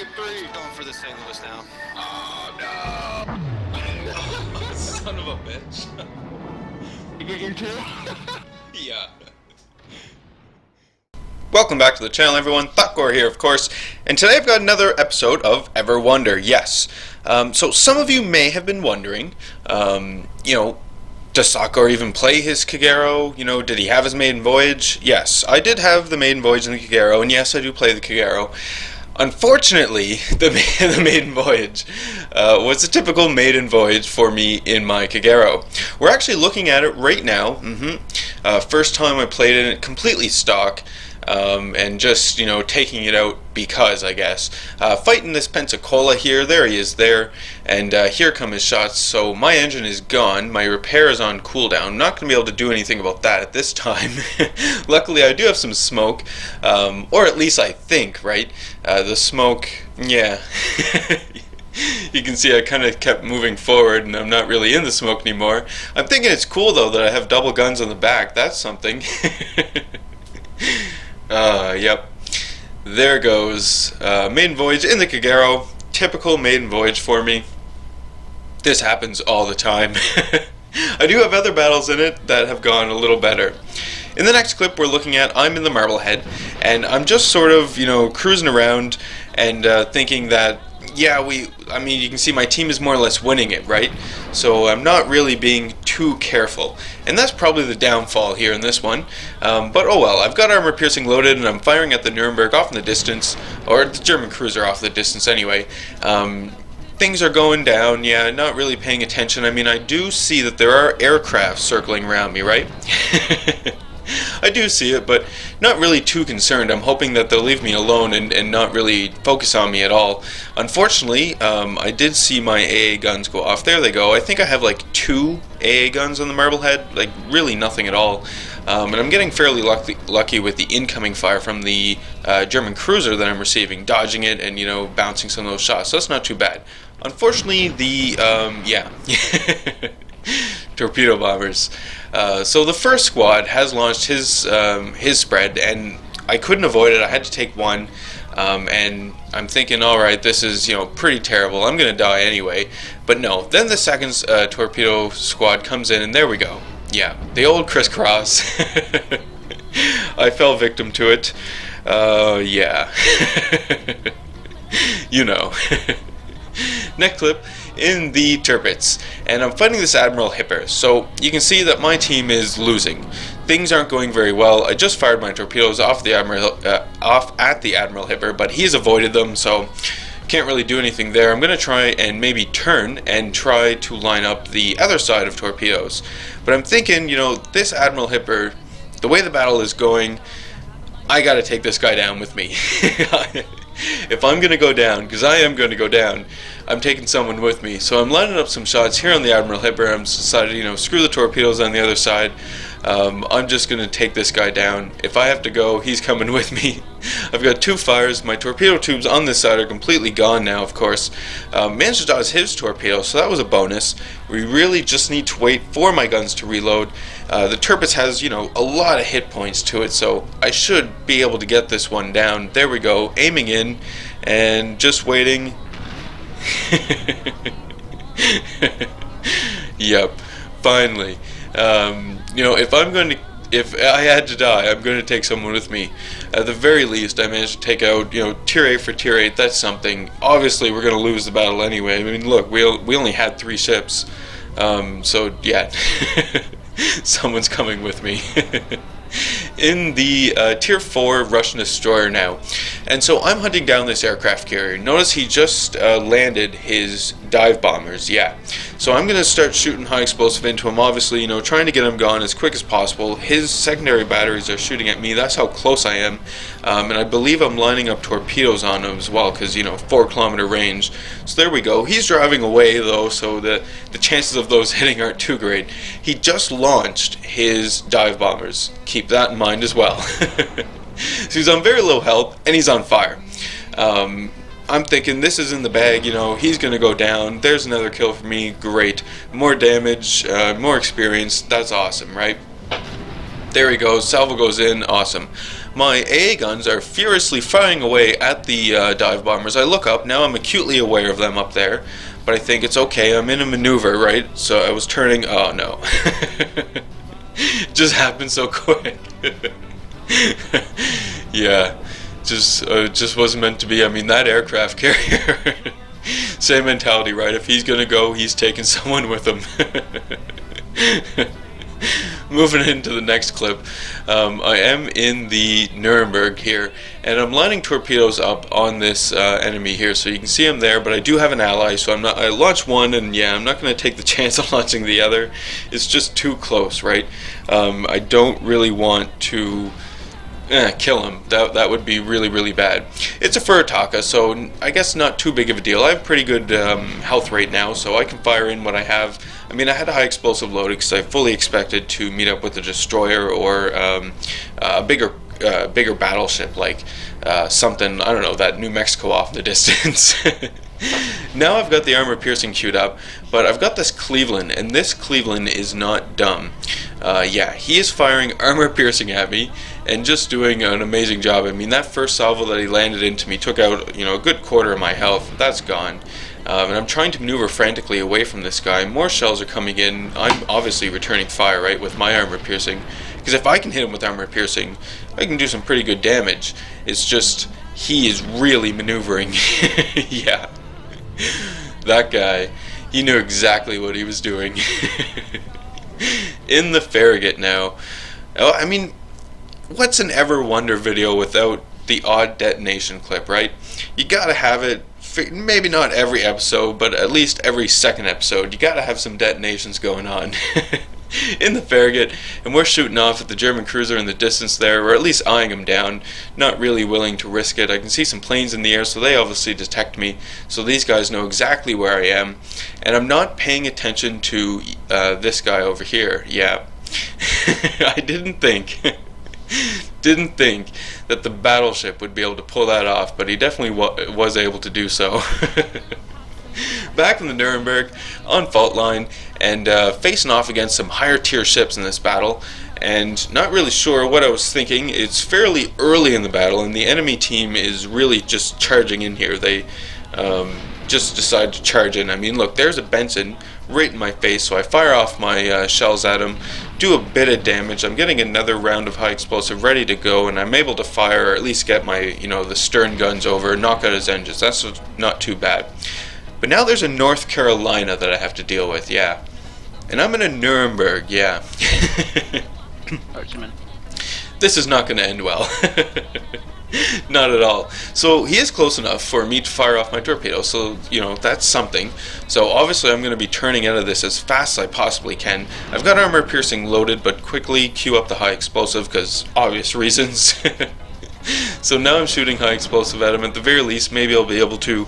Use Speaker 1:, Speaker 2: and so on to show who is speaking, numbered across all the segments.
Speaker 1: at 3.
Speaker 2: Going for the St. Louis now.
Speaker 1: Oh, no.
Speaker 3: Son of a bitch.
Speaker 1: You get your 2?
Speaker 3: Yeah.
Speaker 4: Welcome back to the channel, everyone. Thotgor here, of course, and today I've got another episode of Ever Wonder. Yes. So some of you may have been wondering, does Thotgor even play his Kagero? Did he have his maiden voyage? Yes, I did have the maiden voyage in the Kagero, and yes, I do play the Kagero. Unfortunately, the maiden voyage was a typical maiden voyage for me in my Kagero. We're actually looking at it right now. First time I played in it completely stock. And just, taking it out because, I guess. Fighting this Pensacola here, there he is there, and here come his shots. So my engine is gone, my repair is on cooldown. I'm not going to be able to do anything about that at this time. Luckily I do have some smoke, or at least I think, right? The smoke, yeah. You can see I kind of kept moving forward and I'm not really in the smoke anymore. I'm thinking it's cool though that I have double guns on the back, that's something. Yep. There goes. Maiden voyage in the Kagero. Typical maiden voyage for me. This happens all the time. I do have other battles in it that have gone a little better. In the next clip we're looking at, I'm in the Marblehead, and I'm just sort of, cruising around and thinking that, yeah, you can see my team is more or less winning it, right? So I'm not really being too careful. And that's probably the downfall here in this one. But oh well, I've got armor piercing loaded and I'm firing at the Nuremberg off in the distance, or the German cruiser off in the distance anyway. Things are going down, yeah, not really paying attention. I do see that there are aircraft circling around me, right? I do see it, but not really too concerned. I'm hoping that they'll leave me alone and not really focus on me at all. Unfortunately, I did see my AA guns go off. There they go. I think I have like 2 AA guns on the Marblehead, like really nothing at all. And I'm getting fairly lucky with the incoming fire from the German cruiser that I'm receiving, dodging it and, bouncing some of those shots. So that's not too bad. Unfortunately, the, torpedo bombers. So the first squad has launched his spread, and I couldn't avoid it. I had to take one, and I'm thinking, all right, this is pretty terrible. I'm gonna die anyway. But no. Then the second torpedo squad comes in, and there we go. Yeah, the old crisscross. I fell victim to it. Yeah. Next clip, in the Tirpitz, and I'm fighting this Admiral Hipper. So you can see that my team is losing. Things aren't going very well. I just fired my torpedoes off at the Admiral Hipper, but he's avoided them, so can't really do anything there. I'm gonna try and maybe turn and try to line up the other side of torpedoes. But I'm thinking, this Admiral Hipper, the way the battle is going, I gotta take this guy down with me. If I'm gonna go down, because I am gonna go down, I'm taking someone with me. So I'm lining up some shots here on the Admiral Hipper. I'm decided, screw the torpedoes on the other side. I'm just gonna take this guy down. If I have to go, he's coming with me. I've got 2 fires. My torpedo tubes on this side are completely gone now, of course. Managed to dodge his torpedo, so that was a bonus. We really just need to wait for my guns to reload. The Tirpitz has, a lot of hit points to it, so I should be able to get this one down. There we go, aiming in, and just waiting. Yep, finally. If I had to die, I'm going to take someone with me. At the very least, I managed to take out, tier 8 for tier 8, that's something. Obviously, we're going to lose the battle anyway. Look, we only had 3 ships. So, yeah. Someone's coming with me. In the tier 4 Russian destroyer now. And so I'm hunting down this aircraft carrier. Notice he just landed his dive bombers, yeah. So I'm going to start shooting high explosive into him, obviously, trying to get him gone as quick as possible. His secondary batteries are shooting at me, that's how close I am. And I believe I'm lining up torpedoes on him as well, because, 4-kilometer range. So there we go. He's driving away, though, so the chances of those hitting aren't too great. He just launched his dive bombers. Keep that in mind as well. So he's on very low health, and he's on fire. I'm thinking this is in the bag, he's going to go down. There's another kill for me. Great. More damage, more experience. That's awesome, right? There he goes. Salvo goes in. Awesome. My AA guns are furiously firing away at the dive bombers. I look up, now I'm acutely aware of them up there, but I think it's okay, I'm in a maneuver, right? So I was turning, oh no. It just happened so quick. Yeah, just wasn't meant to be. I mean, that aircraft carrier, same mentality, right? If he's gonna go, he's taking someone with him. Moving into the next clip, I am in the Nuremberg here, and I'm lining torpedoes up on this enemy here, so you can see him there. But I do have an ally, so I launch one, and yeah, I'm not going to take the chance of launching the other. It's just too close, right? I don't really want to kill him. That would be really, really bad. It's a Furutaka, so I guess not too big of a deal. I have pretty good health rate now, so I can fire in what I have. I mean, I had a high explosive load because I fully expected to meet up with a destroyer or a bigger battleship, like something, I don't know, that New Mexico off in the distance. Now I've got the armor piercing queued up, but I've got this Cleveland, and this Cleveland is not dumb. Yeah, he is firing armor piercing at me and just doing an amazing job. I mean, that first salvo that he landed into me took out, a good quarter of my health. That's gone. And I'm trying to maneuver frantically away from this guy. More shells are coming in. I'm obviously returning fire, right, with my armor piercing. Because if I can hit him with armor piercing, I can do some pretty good damage. It's just, he is really maneuvering. Yeah. That guy, he knew exactly what he was doing. In the Farragut now. Oh, I mean, what's an Ever Wonder video without the odd detonation clip, right? You gotta have it. Maybe not every episode, but at least every second episode, you gotta have some detonations going on. In the Farragut, and we're shooting off at the German cruiser in the distance there, or at least eyeing him down, not really willing to risk it. I can see some planes in the air, so they obviously detect me, so these guys know exactly where I am, and I'm not paying attention to this guy over here. Yeah. I didn't think that the battleship would be able to pull that off, but he definitely was able to do so. Back in the Nuremberg, on fault line, and facing off against some higher tier ships in this battle, and not really sure what I was thinking. It's fairly early in the battle, and the enemy team is really just charging in here. They just decide to charge in. I mean, look, there's a Benson right in my face, so I fire off my shells at him, do a bit of damage. I'm getting another round of high explosive ready to go, and I'm able to fire, or at least get my, the stern guns over, knock out his engines. That's not too bad. But now there's a North Carolina that I have to deal with, yeah. And I'm in a Nuremberg, yeah. This is not going to end well. Not at all. So he is close enough for me to fire off my torpedo, so, that's something. So obviously I'm going to be turning out of this as fast as I possibly can. I've got armor piercing loaded, but quickly queue up the high explosive, because obvious reasons. So now I'm shooting high explosive at him. At the very least, maybe I'll be able to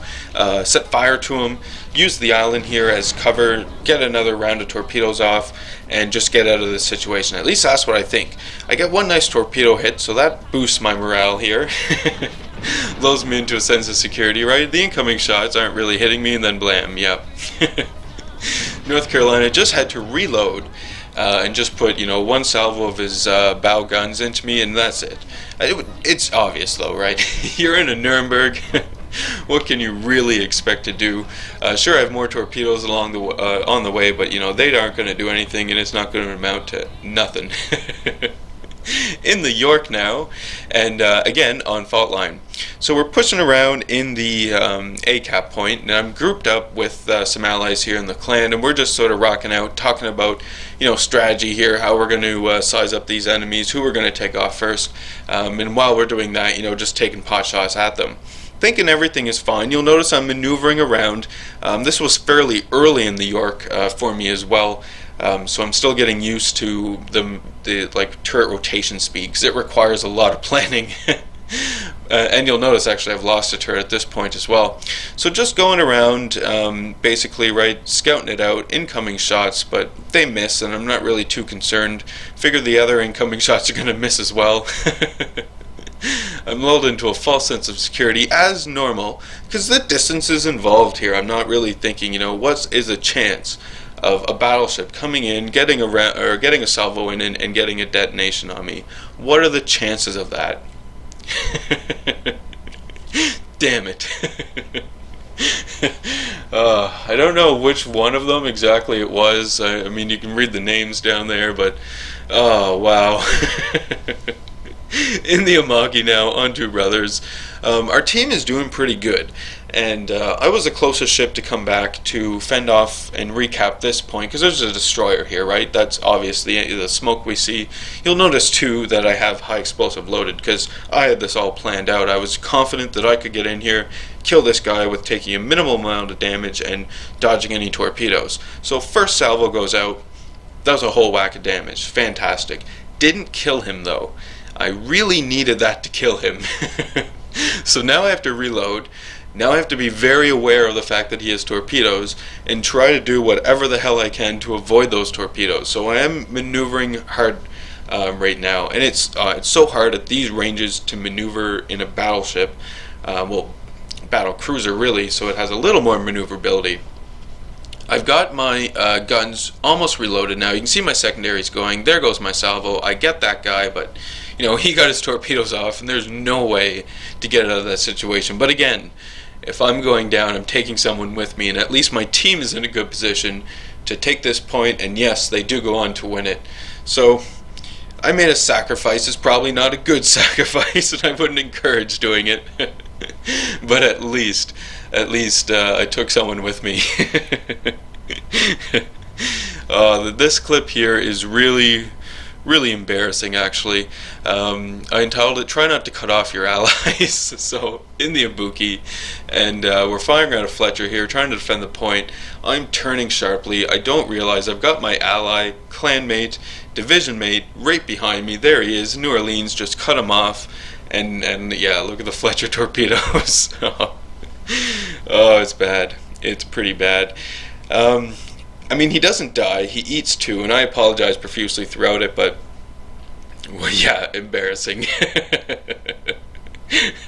Speaker 4: set fire to him, use the island here as cover, get another round of torpedoes off, and just get out of this situation. At least that's what I think. I get one nice torpedo hit, so that boosts my morale here. Lulls me into a sense of security, right? The incoming shots aren't really hitting me, and then blam, yep. North Carolina just had to reload and just put, one salvo of his bow guns into me, and that's it. It's obvious, though, right? You're in a Nuremberg. What can you really expect to do? Sure, I have more torpedoes along the on the way, but they aren't going to do anything, and it's not going to amount to nothing. In the York now, and again on fault line. So we're pushing around in the ACAP point, and I'm grouped up with some allies here in the clan, and we're just sort of rocking out, talking about strategy here, how we're going to size up these enemies, who we're going to take off first, and while we're doing that, just taking pot shots at them. Thinking everything is fine. You'll notice I'm maneuvering around. This was fairly early in the York for me as well. So I'm still getting used to the like turret rotation speed, because it requires a lot of planning. And you'll notice actually I've lost a turret at this point as well. So just going around, basically, right, scouting it out, incoming shots, but they miss, and I'm not really too concerned. Figure the other incoming shots are going to miss as well. I'm lulled into a false sense of security as normal, because the distance is involved here. I'm not really thinking, what is a chance of a battleship coming in, getting a salvo in, and getting a detonation on me? What are the chances of that? Damn it. I don't know which one of them exactly it was. I mean, you can read the names down there, but oh wow. In the Amagi now, on Two Brothers. Our team is doing pretty good, and I was the closest ship to come back to fend off and recap this point, because there's a destroyer here, right? That's obviously the smoke we see. You'll notice too that I have high explosive loaded, because I had this all planned out. I was confident that I could get in here, kill this guy with taking a minimal amount of damage and dodging any torpedoes. So first salvo goes out. That was a whole whack of damage. Fantastic. Didn't kill him though. I really needed that to kill him. So now I have to reload. Now I have to be very aware of the fact that he has torpedoes and try to do whatever the hell I can to avoid those torpedoes. So I am maneuvering hard right now, and it's so hard at these ranges to maneuver in a battleship. Well, battle cruiser really, so it has a little more maneuverability. I've got my guns almost reloaded now. You can see my secondaries going. There goes my salvo. I get that guy, but you know, he got his torpedoes off, and there's no way to get out of that situation. But again, if I'm going down, I'm taking someone with me, and at least my team is in a good position to take this point, and yes, they do go on to win it. So I made a sacrifice. It's probably not a good sacrifice, and I wouldn't encourage doing it. But at least I took someone with me. This clip here is really embarrassing, actually. I entitled it "Try Not to Cut Off Your Allies." So in the Ibuki, and we're firing at a Fletcher here, trying to defend the point. I'm turning sharply. I don't realize I've got my ally, clanmate, division mate right behind me. There he is. New Orleans just cut him off. And yeah, look at the Fletcher torpedoes. Oh, it's bad. It's pretty bad. I mean, he doesn't die. He eats two, and I apologize profusely throughout it, but well, yeah, embarrassing.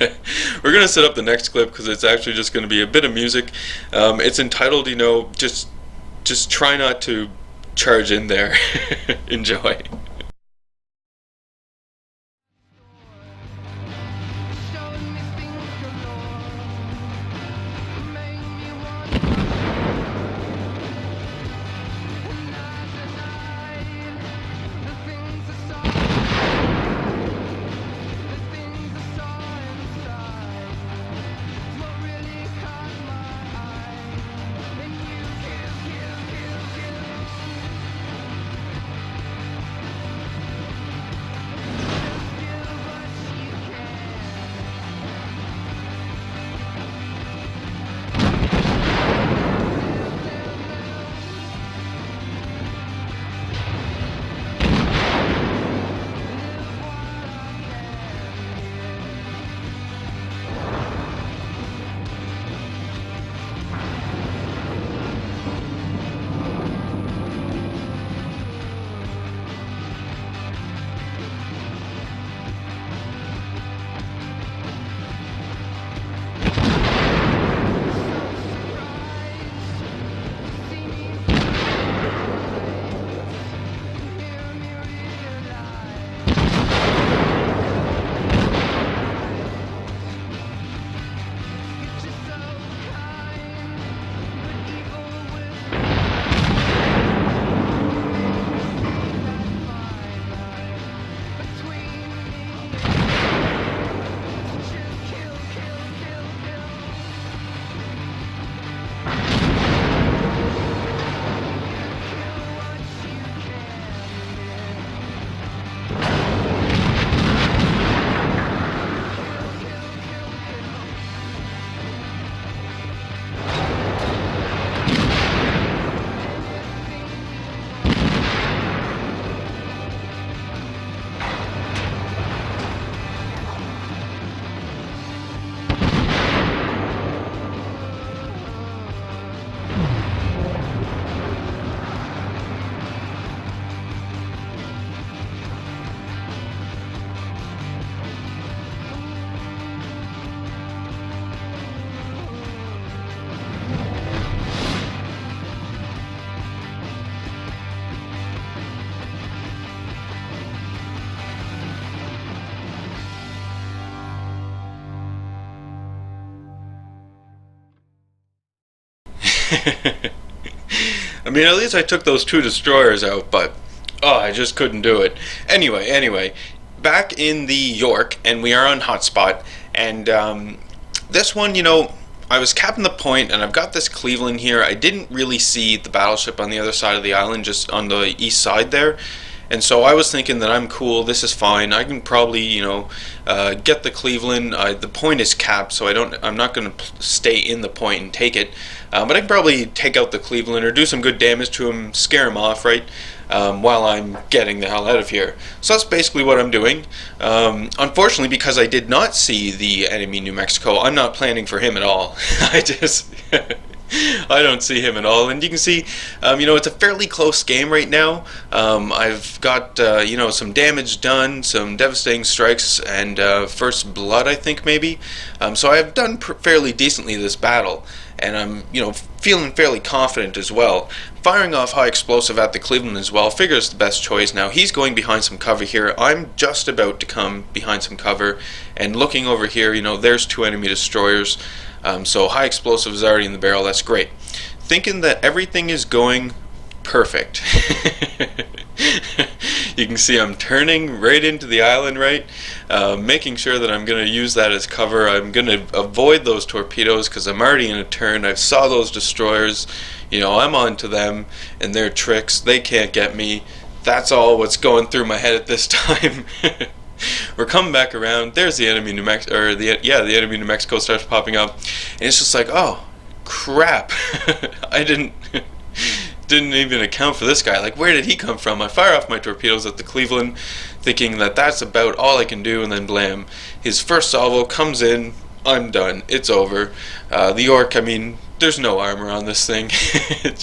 Speaker 4: We're going to set up the next clip because it's actually just going to be a bit of music. It's entitled, you know, just try not to charge in there. Enjoy. I mean, at least I took those 2 destroyers out, but I just couldn't do it. Anyway, back in the York, and we are on hotspot, and this one, I was capping the point, and I've got this Cleveland here. I didn't really see the battleship on the other side of the island, just on the east side there. And so I was thinking that I'm cool, this is fine. I can probably, get the Cleveland. The point is capped, so I'm not going to stay in the point and take it. But I can probably take out the Cleveland or do some good damage to him, scare him off, right? While I'm getting the hell out of here. So that's basically what I'm doing. Unfortunately, because I did not see the enemy New Mexico, I'm not planning for him at all. I don't see him at all, and you can see, it's a fairly close game right now. I've got, some damage done, some devastating strikes, and first blood, I think, maybe. So I've done fairly decently this battle, and I'm, feeling fairly confident as well. Firing off high explosive at the Cleveland as well, figure it's the best choice. Now, he's going behind some cover here. I'm just about to come behind some cover, and looking over here, there's 2 enemy destroyers. So high explosive is already in the barrel, that's great. Thinking that everything is going perfect. You can see I'm turning right into the island, right? Making sure that I'm going to use that as cover. I'm going to avoid those torpedoes because I'm already in a turn. I saw those destroyers. I'm on to them and their tricks. They can't get me. That's all what's going through my head at this time. We're coming back around. There's the enemy New Mexico, the enemy New Mexico starts popping up, and it's just like, oh, crap! I didn't even account for this guy. Like, where did he come from? I fire off my torpedoes at the Cleveland, thinking that that's about all I can do, and then blam, his first salvo comes in. I'm done. It's over. The York. I mean, there's no armor on this thing. It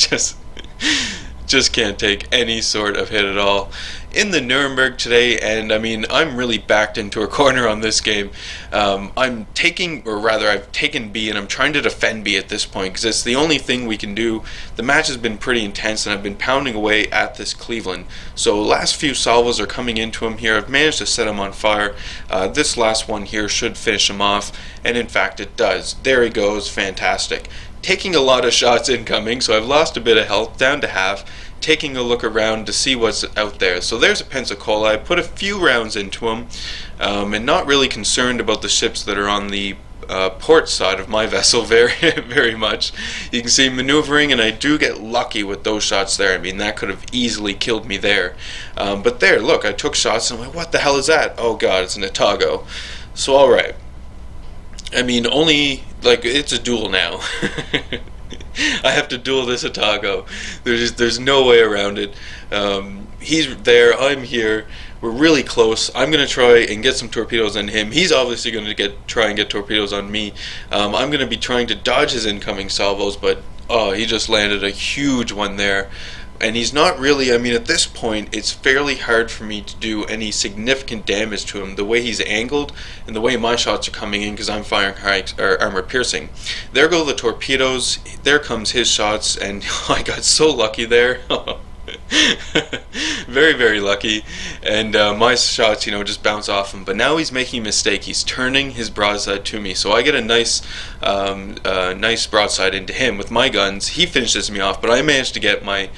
Speaker 4: just can't take any sort of hit at all. In the Nuremberg today, and I mean, I'm really backed into a corner on this game. I've taken B, and I'm trying to defend B at this point because it's the only thing we can do. The match has been pretty intense, and I've been pounding away at this Cleveland. So last few salvos are coming into him here. I've managed to set him on fire. This last one here should finish him off, and in fact it does. There he goes, fantastic. Taking a lot of shots incoming, so I've lost a bit of health, down to half. Taking a look around to see what's out there. So there's a Pensacola. I put a few rounds into him, and not really concerned about the ships that are on the port side of my vessel very much. You can see maneuvering, and I do get lucky with those shots there. I mean, that could have easily killed me there. But there, look, I took shots, and I'm like, what the hell is that? Oh god, it's an Thotgor. So alright. I mean, it's a duel now. I have to duel this Thotgor. There's no way around it. He's there, I'm here. We're really close. I'm going to try and get some torpedoes on him. He's obviously going to try and get torpedoes on me. I'm going to be trying to dodge his incoming salvos, but he just landed a huge one there. And he's not really, I mean, at this point, it's fairly hard for me to do any significant damage to him. The way he's angled and the way my shots are coming in, because I'm firing armor piercing. There go the torpedoes. There comes his shots, and I got so lucky there. Very, very lucky. And my shots, just bounce off him. But now he's making a mistake. He's turning his broadside to me. So I get a nice broadside into him with my guns. He finishes me off, but I managed to get my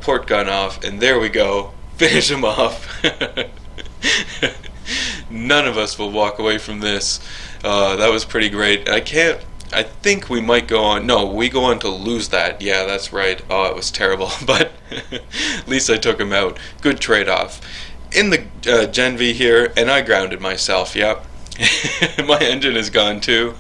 Speaker 4: port gun off. And there we go. Finish him off. None of us will walk away from this. That was pretty great. I think we might go on. No, we go on to lose that. Yeah, that's right. Oh, it was terrible. But at least I took him out. Good trade-off. In the Gen V here, and I grounded myself. Yep. My engine is gone too.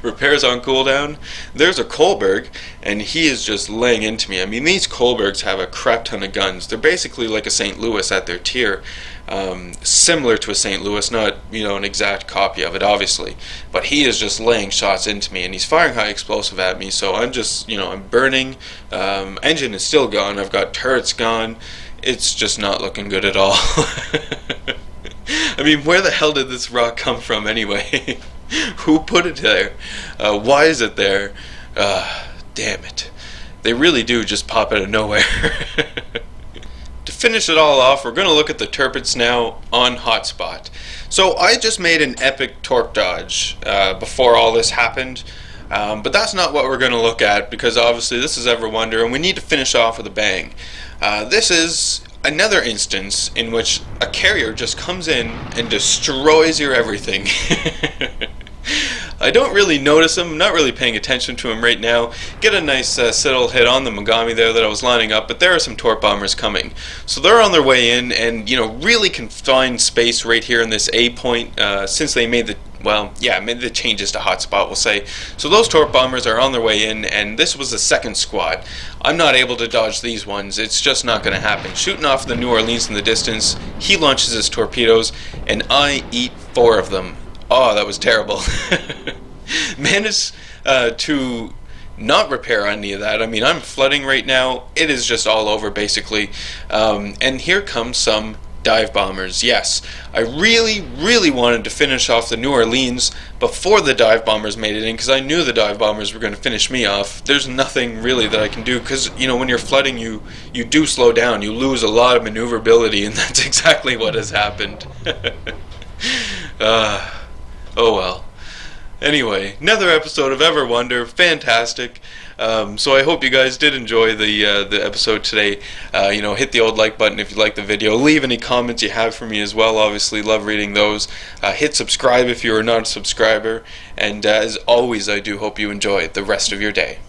Speaker 4: Repairs on cooldown. There's a Kohlberg, and he is just laying into me. I mean, these Kohlbergs have a crap ton of guns. They're basically like a St. Louis at their tier. Similar to a St. Louis, not an exact copy of it, obviously, but he is just laying shots into me, and he's firing high explosive at me. So I'm just, I'm burning. Engine is still gone. I've got turrets gone. It's just not looking good at all. I mean, where the hell did this rock come from anyway? Who put it there? Why is it there? Damn it. They really do just pop out of nowhere. To finish it all off, we're going to look at the turrets now on hotspot. So I just made an epic torque dodge before all this happened. But that's not what we're going to look at, because obviously this is Ever Wonder, and we need to finish off with a bang. This is another instance in which a carrier just comes in and destroys your everything. I don't really notice him, I'm not really paying attention to him right now. Get a nice settle hit on the Mogami there that I was lining up, but there are some torp bombers coming. So they're on their way in, and really confined space right here in this A point, since they made the made the changes to hotspot, we'll say. So those torp bombers are on their way in, and this was the second squad. I'm not able to dodge these ones, it's just not going to happen. Shooting off the New Orleans in the distance, he launches his torpedoes, and I eat 4 of them. Oh, that was terrible. Managed to not repair any of that. I mean, I'm flooding right now. It is just all over, basically. And here comes some dive bombers. Yes, I really wanted to finish off the New Orleans before the dive bombers made it in, because I knew the dive bombers were going to finish me off. There's nothing really that I can do, because when you're flooding, you do slow down. You lose a lot of maneuverability, and that's exactly what has happened. Oh well. Anyway, another episode of Ever Wonder, fantastic. So I hope you guys did enjoy the episode today. Hit the old like button if you like the video. Leave any comments you have for me as well. Obviously, love reading those. Hit subscribe if you are not a subscriber. And as always, I do hope you enjoy the rest of your day.